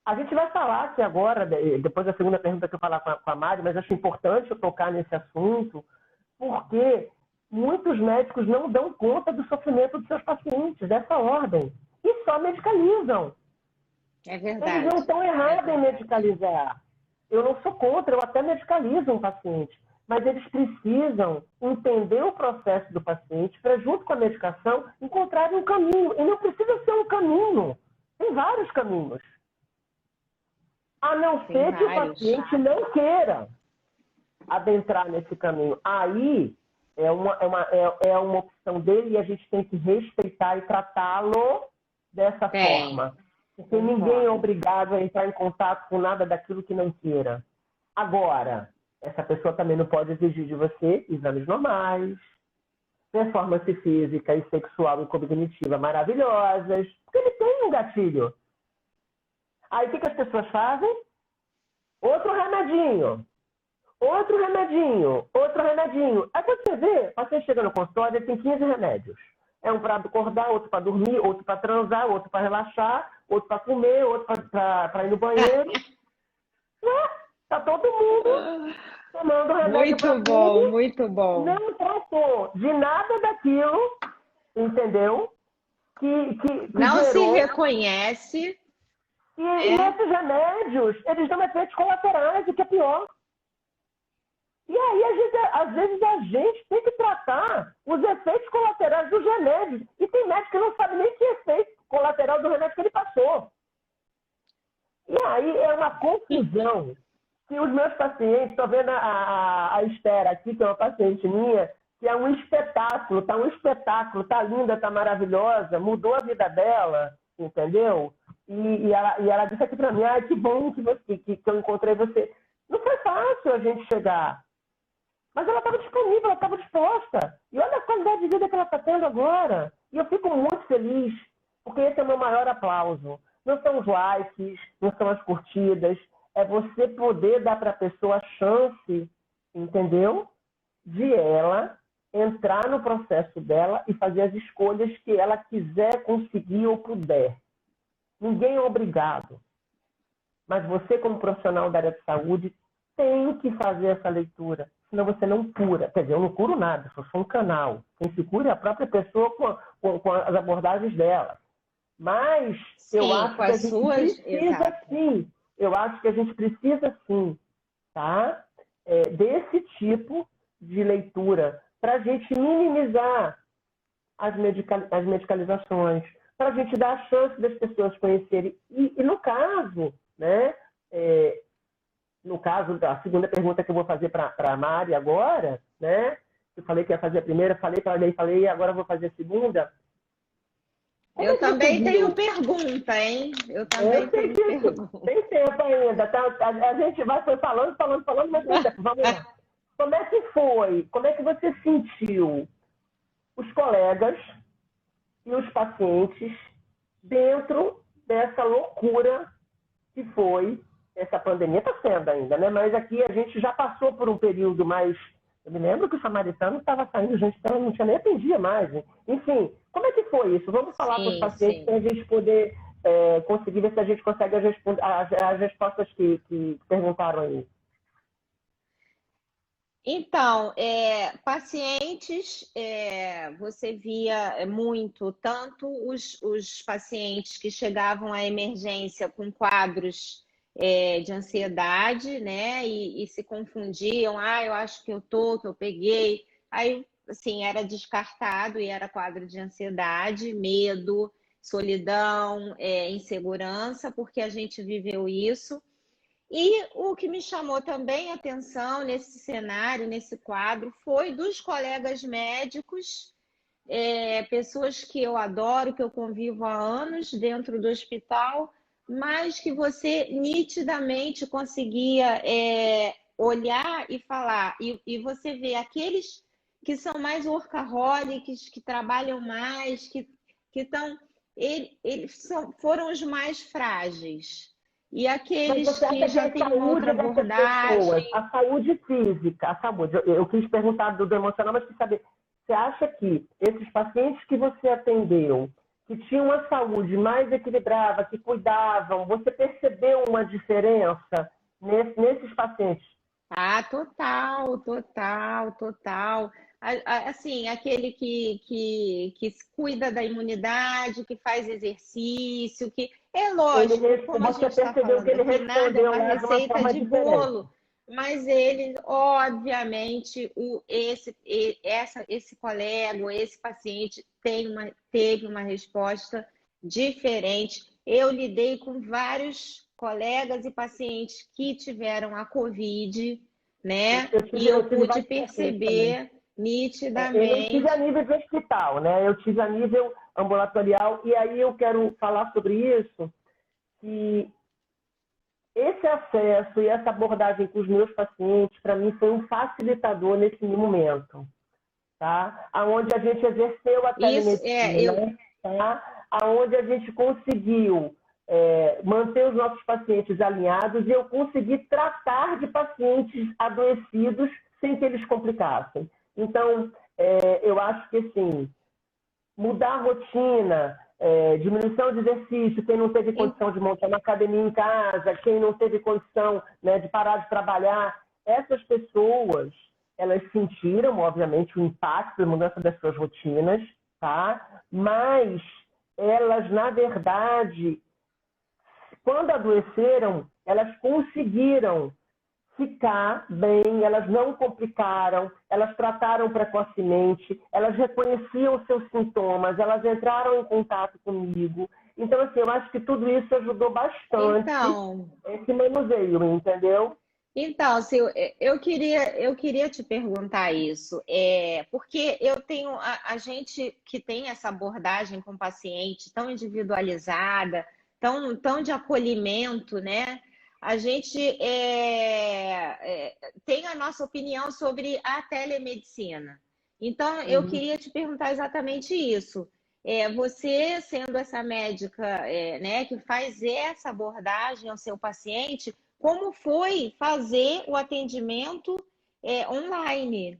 A gente vai falar aqui agora, depois da segunda pergunta que eu falar com a Mari, mas acho importante eu tocar nesse assunto, porque muitos médicos não dão conta do sofrimento dos seus pacientes, dessa ordem, e só medicalizam. É verdade. Eles não estão errados em medicalizar. Eu não sou contra, eu até medicalizo um paciente, mas eles precisam entender o processo do paciente para, junto com a medicação, encontrarem um caminho. E não precisa ser um caminho, tem vários caminhos. A não ser que o paciente não queira adentrar nesse caminho. Aí é uma opção dele e a gente tem que respeitar e tratá-lo dessa forma. Porque ninguém é obrigado a entrar em contato com nada daquilo que não queira. Agora, essa pessoa também não pode exigir de você exames normais, performance física e sexual e cognitiva maravilhosas, porque ele tem um gatilho. Aí o que as pessoas fazem? Outro remedinho. Outro remedinho. Outro remedinho. Aí quando você vê, o paciente chega no consultório, ele tem 15 remédios. É um para acordar, outro para dormir, outro para transar, outro para relaxar, outro para comer, outro para ir no banheiro. Tá todo mundo tomando remédio para tudo. Muito bom, muito bom. Não tratou de nada daquilo, entendeu? Que não gerou. Se reconhece. E esses remédios, eles dão efeitos colaterais, o que é pior. E aí, às vezes, a gente tem que tratar os efeitos colaterais dos remédios. E tem médico que não sabe nem que efeito colateral do remédio que ele passou. E aí é uma confusão. Que os meus pacientes, estou vendo a Esther aqui, que é uma paciente minha, que é um espetáculo, tá linda, tá maravilhosa, mudou a vida dela, entendeu? E ela disse aqui para mim, que bom que eu encontrei você. Não foi fácil a gente chegar. Mas ela estava disponível, ela estava disposta. E olha a qualidade de vida que ela está tendo agora. E eu fico muito feliz, porque esse é o meu maior aplauso. Não são os likes, não são as curtidas. É você poder dar para a pessoa a chance, entendeu? De ela entrar no processo dela e fazer as escolhas que ela quiser, conseguir ou puder. Ninguém é obrigado. Mas você, como profissional da área de saúde, tem que fazer essa leitura. Senão você não cura. Quer dizer, eu não curo nada, só sou um canal. Quem se cura é a própria pessoa com as abordagens dela. Mas eu acho que a gente precisa sim. Eu acho que a gente precisa sim, tá? Desse tipo de leitura para a gente minimizar as medicalizações, para a gente dar a chance das pessoas conhecerem. E no caso, né? No caso da segunda pergunta que eu vou fazer para a Mari agora, né? Eu falei que ia fazer a primeira, falei, agora eu vou fazer a segunda. Eu também tenho pergunta, hein? Eu também tenho pergunta. Tem tempo ainda, tá? A gente foi falando, mas tem tempo. Vamos lá. Como é que foi? Como é que você sentiu os colegas e os pacientes dentro dessa loucura que foi essa pandemia? Está sendo ainda, né? Mas aqui a gente já passou por um período mais... Eu me lembro que o samaritano estava saindo, gente não tinha nem atendia mais. Hein? Enfim, como é que foi isso? Vamos falar com os pacientes para a gente poder conseguir ver se a gente consegue as respostas que perguntaram aí. Então, pacientes, você via muito, tanto os pacientes que chegavam à emergência com quadros de ansiedade, né? E se confundiam, eu acho que eu peguei. Aí, assim, era descartado e era quadro de ansiedade, medo, solidão, insegurança, porque a gente viveu isso. E o que me chamou também a atenção nesse cenário, nesse quadro, foi dos colegas médicos, pessoas que eu adoro, que eu convivo há anos dentro do hospital, mas que você nitidamente conseguia olhar e falar. E você vê aqueles que são mais workaholics, que trabalham mais, que estão... Eles foram os mais frágeis. E aqueles que já têm outra abordagem... A saúde física, a saúde. Eu quis perguntar do emocional, mas quis saber, você acha que esses pacientes que você atendeu, que tinham uma saúde mais equilibrada, que cuidavam, você percebeu uma diferença nesses pacientes? Ah, total, total, total. Assim, aquele que se cuida da imunidade, que faz exercício, que é lógico, como a Você gente está percebeu que falando ele aqui, nada é respondeu uma lá de uma receita forma de diferente. bolo, mas ele, obviamente, esse colega, ou esse paciente teve uma resposta diferente. Eu lidei com vários colegas e pacientes que tiveram a COVID, né? E eu Eu tive pude vários pacientes também. perceber Eu não tive a nitidamente. nível de hospital, né? Eu tive a nível ambulatorial, e aí eu quero falar sobre isso, que esse acesso e essa abordagem com os meus pacientes, para mim, foi um facilitador nesse momento, tá? Onde a gente exerceu a Isso é, telemedicina, tá? Onde a gente conseguiu manter os nossos pacientes alinhados e eu consegui tratar de pacientes adoecidos sem que eles complicassem. Então, eu acho que, assim, mudar a rotina, diminuição de exercício, quem não teve condição de montar uma academia em casa, quem não teve condição, né, de parar de trabalhar, essas pessoas, elas sentiram, obviamente, o impacto da mudança das suas rotinas, tá? Mas elas, na verdade, quando adoeceram, elas conseguiram ficar bem, elas não complicaram, elas trataram precocemente, elas reconheciam os seus sintomas, elas entraram em contato comigo. Então, assim, eu acho que tudo isso ajudou bastante esse manuseio, entendeu? Então, Sil, eu queria te perguntar isso, porque eu tenho a gente que tem essa abordagem com o paciente tão individualizada, tão de acolhimento, né? A gente tem a nossa opinião sobre a telemedicina. Então, eu queria te perguntar exatamente isso. Você, sendo essa médica, né, que faz essa abordagem ao seu paciente, como foi fazer o atendimento online,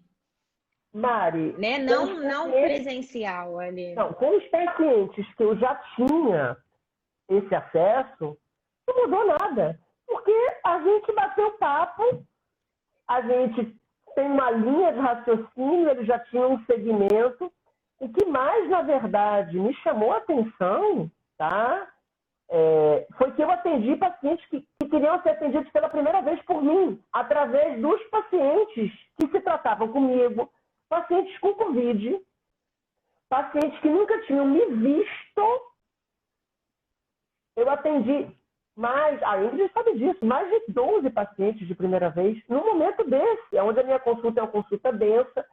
Mari, né? Não presencial ali. Não, com os pacientes que eu já tinha esse acesso, não mudou nada. Porque a gente bateu papo, a gente tem uma linha de raciocínio, eles já tinham um segmento. O que mais, na verdade, me chamou a atenção, tá? Foi que eu atendi pacientes que queriam ser atendidos pela primeira vez por mim, através dos pacientes que se tratavam comigo, pacientes com Covid, pacientes que nunca tinham me visto. Eu atendi a Ingrid sabe disso, mais de 12 pacientes de primeira vez, num momento desse, onde a minha consulta é uma consulta densa,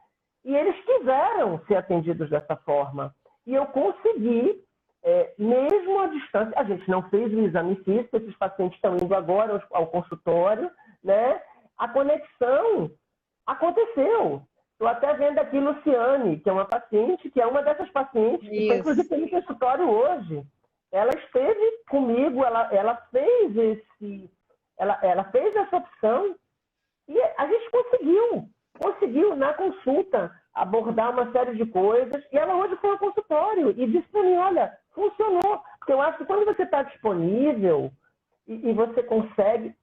e eles quiseram ser atendidos dessa forma. E eu consegui, mesmo à distância, a gente não fez o exame físico, esses pacientes estão indo agora ao consultório, né? A conexão aconteceu. Estou até vendo aqui Luciane, que é uma paciente, que é uma dessas pacientes, que foi, inclusive, tem no consultório hoje. Ela esteve comigo, ela fez essa opção e a gente conseguiu na consulta abordar uma série de coisas e ela hoje foi ao consultório e disse para mim, olha, funcionou. Porque eu acho que quando você está disponível e você consegue,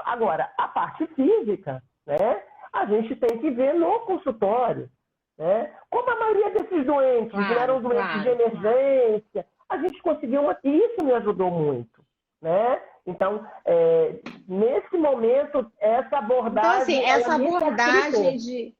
agora, a parte física, né, a gente tem que ver no consultório. Né? Como a maioria desses doentes eram doentes de emergência, a gente conseguiu e isso me ajudou muito, né? Então, nesse momento, essa abordagem... Então, assim, essa abordagem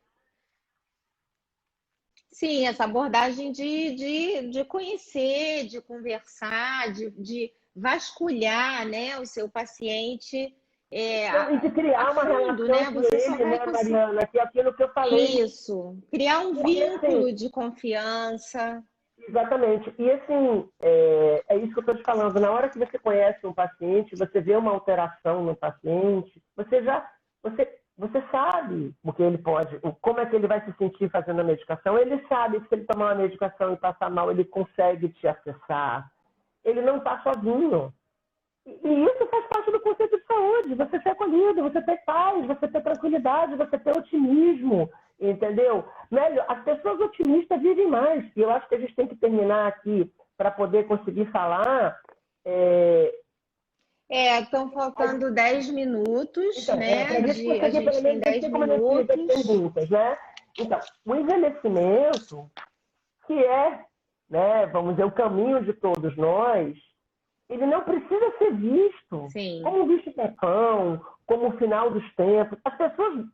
essa abordagem de conhecer, de conversar, de vasculhar, né, o seu paciente... e de criar uma relação né? com Você só ele, vai né, Mariana? Que é aquilo que eu falei. Isso, criar um vínculo de confiança. Exatamente. E, assim, é isso que eu estou te falando. Na hora que você conhece um paciente, você vê uma alteração no paciente, você sabe o que ele pode, como é que ele vai se sentir fazendo a medicação. Ele sabe que se ele tomar uma medicação e passar mal, ele consegue te acessar. Ele não está sozinho. E isso faz parte do conceito de saúde. Você ser acolhido, você ter paz, você ter tranquilidade, você ter otimismo. entendeu? Melhor, as pessoas otimistas vivem mais. E eu acho que a gente tem que terminar aqui para poder conseguir falar. Estão faltando 10 minutos, Então, né? para a gente conseguir A gente pelo tem menos 10 ter como as minutos. perguntas, né? Então, o envelhecimento, que é, né, vamos dizer, o caminho de todos nós, ele não precisa ser visto Sim. como um bicho-papão, como o final dos tempos. As pessoas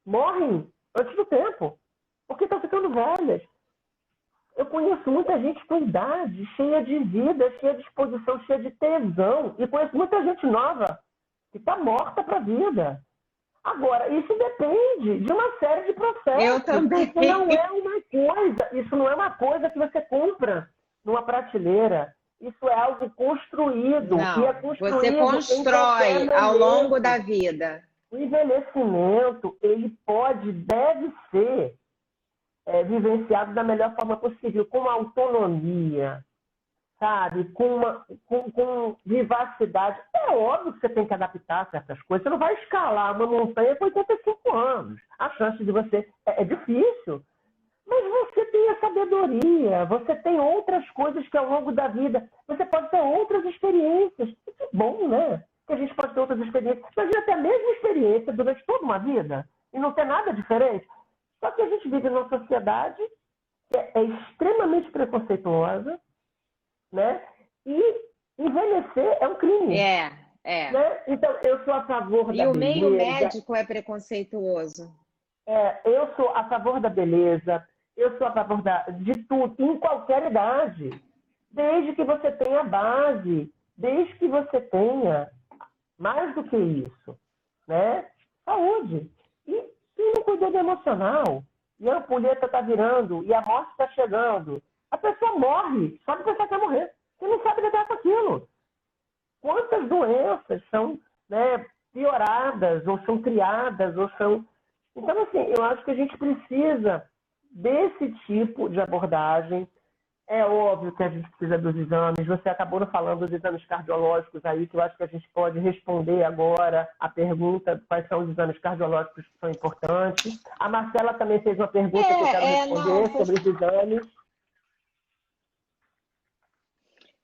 morrem antes do tempo, porque estão ficando velhas. Eu conheço muita gente com idade, cheia de vida, cheia de disposição, cheia de tesão. E conheço muita gente nova que está morta para a vida. Agora, isso depende de uma série de processos. Eu também. Isso não é uma coisa que você compra numa prateleira. Isso é algo construído. Não, E é construído você constrói ao longo da vida. O envelhecimento, ele deve ser vivenciado da melhor forma possível, com autonomia, sabe? Com vivacidade. É óbvio que você tem que adaptar certas coisas. Você não vai escalar uma montanha com 85 anos. A chance de você... É difícil. Mas você tem a sabedoria, você tem outras coisas que ao longo da vida... Você pode ter outras experiências. Isso é bom, né? Que a gente pode ter outras experiências. Imagina ter a mesma experiência durante toda uma vida e não ter nada diferente. Só que a gente vive numa sociedade que é extremamente preconceituosa, né? E envelhecer é um crime. Né? Então, eu sou a favor da beleza. E o meio médico é preconceituoso. Eu sou a favor da beleza, eu sou a favor de tudo, em qualquer idade. Desde que você tenha base, desde que você tenha mais do que isso, né? Saúde. E no cuidado emocional, e a ampulheta está virando, e a morte está chegando, a pessoa morre, só de pensar que vai morrer. Você não sabe lidar com aquilo. Quantas doenças são, né, pioradas, ou são criadas, ou são... Então, assim, eu acho que a gente precisa desse tipo de abordagem. É óbvio que a gente precisa dos exames. Você acabou falando dos exames cardiológicos aí, que eu acho que a gente pode responder agora a pergunta quais são os exames cardiológicos que são importantes. A Marcela também fez uma pergunta que eu quero responder sobre os exames.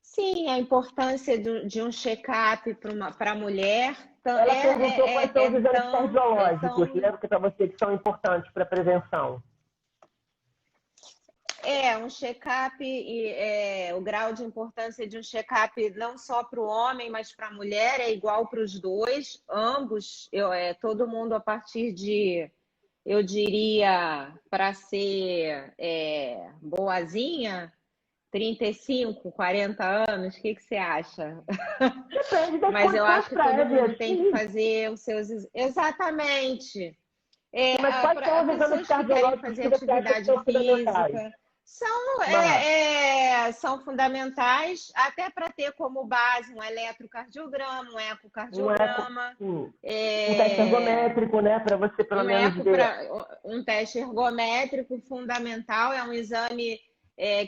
Sim, a importância de um check-up para a mulher. Ela perguntou quais são os exames cardiológicos, né? Porque para você que são importantes para a prevenção. Um check-up, o grau de importância de um check-up não só para o homem, mas para a mulher é igual para os dois, ambos, todo mundo a partir de, eu diria, para ser boazinha, 35, 40 anos, o que você acha? Depende das mas eu acho que todo mundo tem que sim. fazer os seus... Exatamente. Mas quais são os exames cardiológicos que você acha que são fundamentais? São fundamentais, até para ter como base um eletrocardiograma, um ecocardiograma. Um teste ergométrico, né? Para você, pelo menos, ver. Um teste ergométrico fundamental, é um exame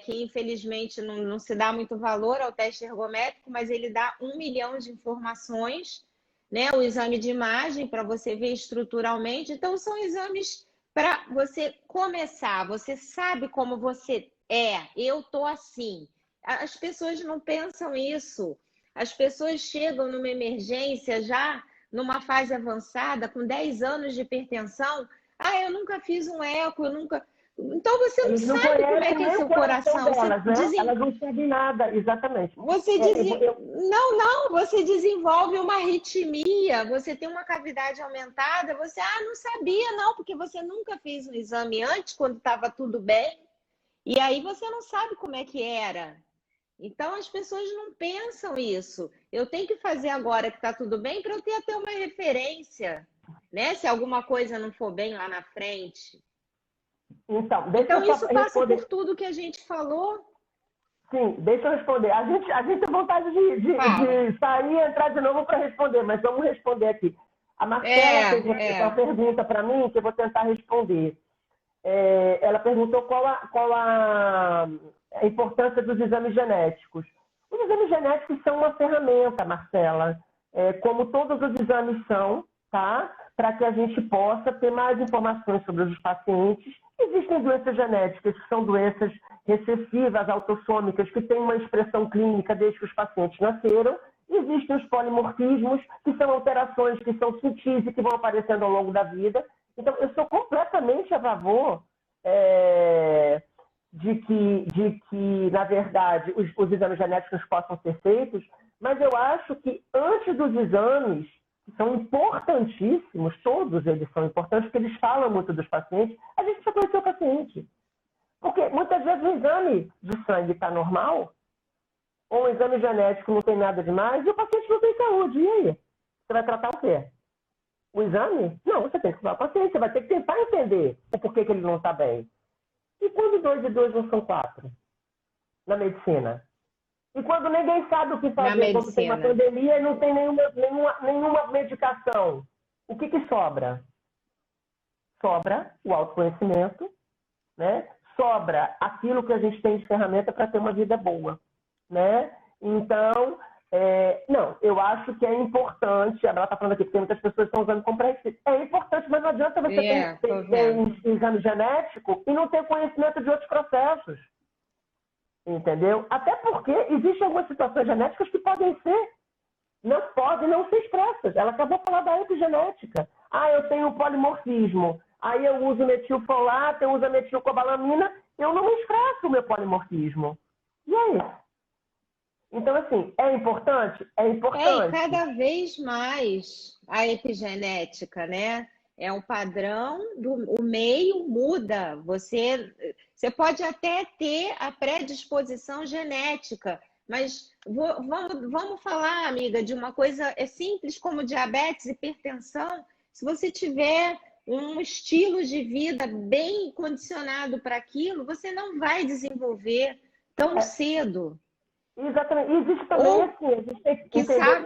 que, infelizmente, não se dá muito valor ao teste ergométrico, mas ele dá 1 milhão de informações, né? O exame de imagem, para você ver estruturalmente. Então, são exames... para você começar, você sabe como você eu tô assim. As pessoas não pensam isso. As pessoas chegam numa emergência já numa fase avançada, com 10 anos de hipertensão. Eu nunca fiz um eco, eu nunca... Então você não sabe como é que é seu coração. Delas, né? Elas não sabem nada, exatamente. Você você desenvolve uma arritmia, você tem uma cavidade aumentada, você não sabia não, porque você nunca fez um exame antes, quando estava tudo bem, e aí você não sabe como é que era. Então as pessoas não pensam isso. Eu tenho que fazer agora que está tudo bem para eu ter até uma referência, né? Se alguma coisa não for bem lá na frente. Então isso passa por tudo que a gente falou. Sim, deixa eu responder. A gente tem vontade de sair e entrar de novo para responder, mas vamos responder aqui. A Marcela fez uma pergunta para mim que eu vou tentar responder. Ela perguntou qual a importância dos exames genéticos. Os exames genéticos são uma ferramenta, Marcela, como todos os exames são, tá? para que a gente possa ter mais informações sobre os pacientes. Existem doenças genéticas, que são doenças recessivas, autossômicas, que têm uma expressão clínica desde que os pacientes nasceram. Existem os polimorfismos, que são alterações que são sutis e que vão aparecendo ao longo da vida. Então, eu sou completamente a favor de que, na verdade, os exames genéticos possam ser feitos, mas eu acho que antes dos exames, que são importantíssimos, todos eles são importantes, porque eles falam muito dos pacientes, a gente precisa conhecer o paciente. Porque muitas vezes o exame de sangue está normal, ou o exame genético não tem nada demais, e o paciente não tem saúde. E aí? Você vai tratar o quê? O exame? Não, você tem que falar com o paciente, você vai ter que tentar entender o porquê que ele não está bem. E quando 2 e 2 não são 4? Na medicina. E quando ninguém sabe o que fazer, quando tem uma pandemia e não tem nenhuma medicação, o que sobra? Sobra o autoconhecimento, né? Sobra aquilo que a gente tem de ferramenta para ter uma vida boa, né? Então, não, eu acho que é importante, ela está falando aqui que tem muitas pessoas que estão usando como pré-requisito. É importante, mas não adianta você ter exame genético e não ter conhecimento de outros processos. Entendeu? Até porque existem algumas situações genéticas que podem não ser expressas. Ela acabou de falar da epigenética. Eu tenho polimorfismo. Aí eu uso metilfolato, eu uso a metilcobalamina, eu não expresso o meu polimorfismo. E aí? Então, assim, é importante? É importante. E cada vez mais a epigenética, né? É um padrão, o meio muda. Você pode até ter a predisposição genética, mas vamos falar, amiga, de uma coisa simples como diabetes, hipertensão. Se você tiver um estilo de vida bem condicionado para aquilo, você não vai desenvolver tão cedo. Exatamente. Existe também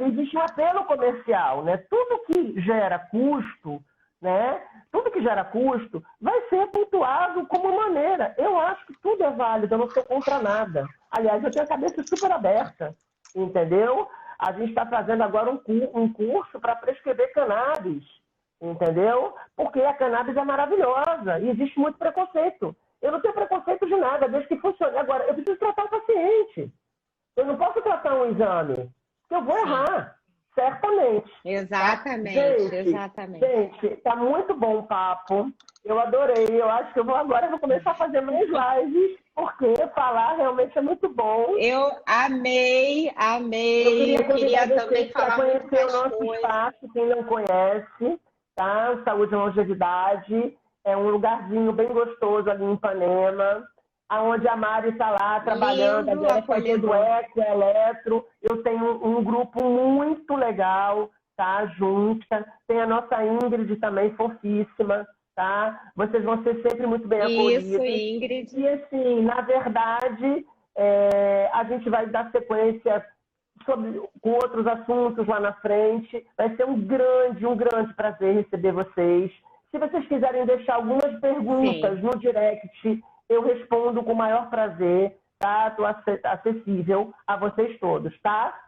existe um apelo comercial, né? Tudo que gera custo, né? Tudo que gera custo vai ser pontuado como maneira. Eu acho que tudo é válido, eu não sou contra nada. Aliás, eu tenho a cabeça super aberta, entendeu? A gente está fazendo agora um curso para prescrever cannabis, entendeu? Porque a cannabis é maravilhosa e existe muito preconceito. Eu não tenho preconceito de nada, desde que funcione. Agora, eu preciso tratar o paciente. Eu não posso tratar um exame, porque eu vou errar. Certamente. Exatamente, tá? exatamente. Gente, tá muito bom o papo. Eu adorei. Eu acho que agora vou começar a fazer mais lives, porque falar realmente é muito bom. Eu amei. Eu queria também falar para conhecer o nosso coisas. espaço, quem não conhece, tá? O Saúde e Longevidade é um lugarzinho bem gostoso ali em Ipanema, onde a Mari está lá trabalhando, agora fazendo eco, eletro. Eu tenho um grupo muito legal, tá? Junta. Tem a nossa Ingrid também, fofíssima, tá? Vocês vão ser sempre muito bem acolhidos. Isso, Ingrid. E assim, na verdade, a gente vai dar sequência com outros assuntos lá na frente. Vai ser um grande prazer receber vocês. Se vocês quiserem deixar algumas perguntas no direct, eu respondo com o maior prazer, tá? Estou acessível a vocês todos, tá?